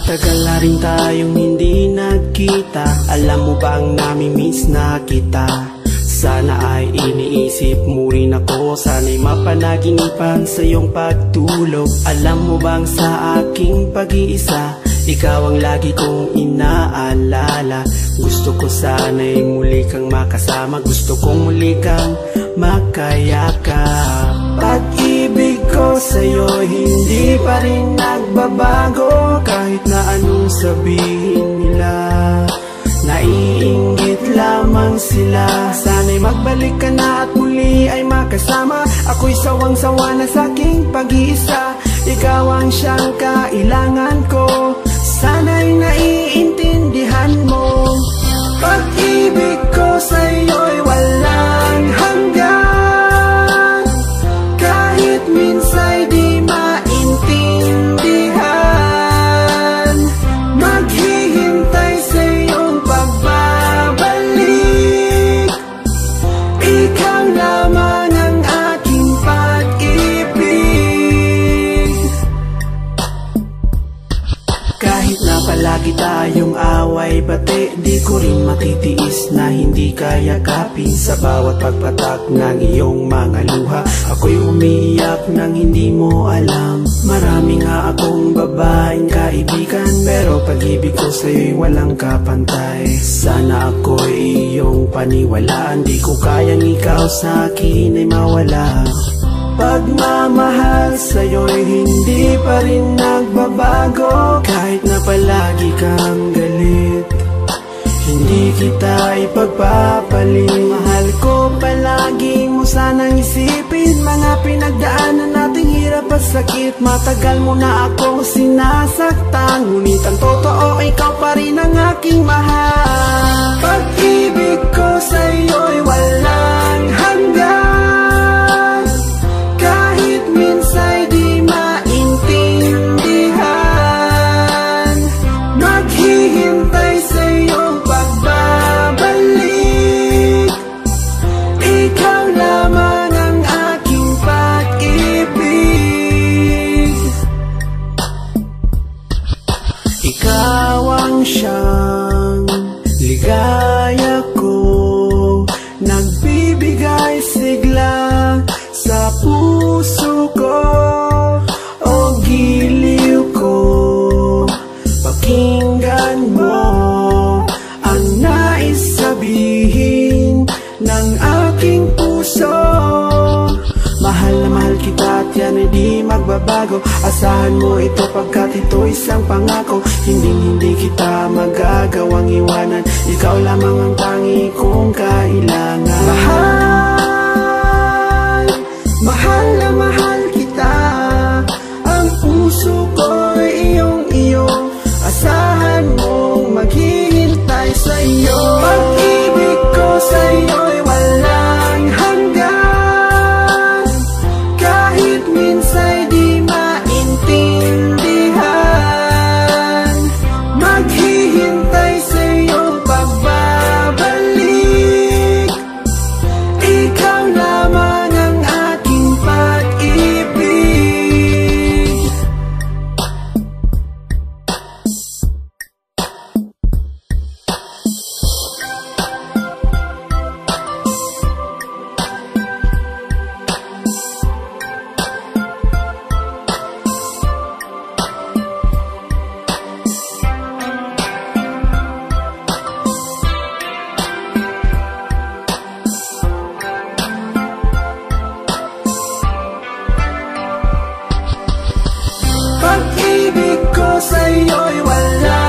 Matagal na rin tayong hindi nagkita. Alam mo bang nami-miss na kita? Sana ay iniisip mo rin ako. Sana'y mapanaginipan sa iyong pagtulog. Alam mo bang sa aking pag-iisa, ikaw ang lagi kong inaalala. Gusto ko sana'y muli kang makasama. Gusto kong muli kang makayakap. Pag-ibig ko sa'yo hindi pa rin nagbabago. Kahit na anong sabihin nila, naiinggit lamang sila. Sana'y magbalik ka na at muli ay makasama. Ako'y sawang-sawa na sa aking pag-iisa. Ikaw ang siyang kailangan ko. Sana'y naiintindihan mo. Pag-ibig ko sa'yo'y walang hanggan. Kahit minsa'y di maintindihan, maghihintay sa iyong pagbabalik. Ikaw lamang ang aking pag-ibig. Kahit na palagi tayong away bati, di ko rin matitiis na hindi kayakapin. Sa bawat pagpatak ng iyong mga luha, ako'y umiiyak nang hindi mo alam. Marami nga akong babaeng kaibigan, pero pag-ibig ko sa'yo'y walang kapantay. Sana ako'y iyong paniwalaan. Di ko kayang ikaw sa akin ay mawala. Pagmamahal sa'yo'y hindi pa rin nagbabago. Kahit na palagi kang galit, hindi kita ipagpapalit. Mahal ko palagi mo sanang isipin mga pinagdaanan nating hirap at sakit. Matagal mo na akong sinasaktan, ngunit ang totoo ikaw pa rin ang aking mahal. Pag-ibig ko sa'yo'y walang hanggan. Kahit minsa'y di maintindihan, maghihintay sa iyong pagbabalik. Ikaw lamang ang aking pag-ibig. Ikaw ang siyang ligaya ko, nagbibigay sigla sa puso ko. O giliw ko, pakinggan mo ang nais sabihin ng aking puso. Mahal na mahal kita at yan ay di magbabago. Asahan mo ito pagkat ito isang pangako. Hindi kita magagawang iwanan. Ikaw lamang ang tangi kong kailangan. Mahal na mahal kita. Ang puso ko'y iyong-iyo. Asahan mong maghihintay sa iyo. Pag-ibig ko sa iyo'y walang hanggan. Kahit minsa'y di maintindihan, maghihintay sa iyong pagbabalik. Ikaw lamang ang aking pag-ibig. Pag-ibig ko sa'yo'y wala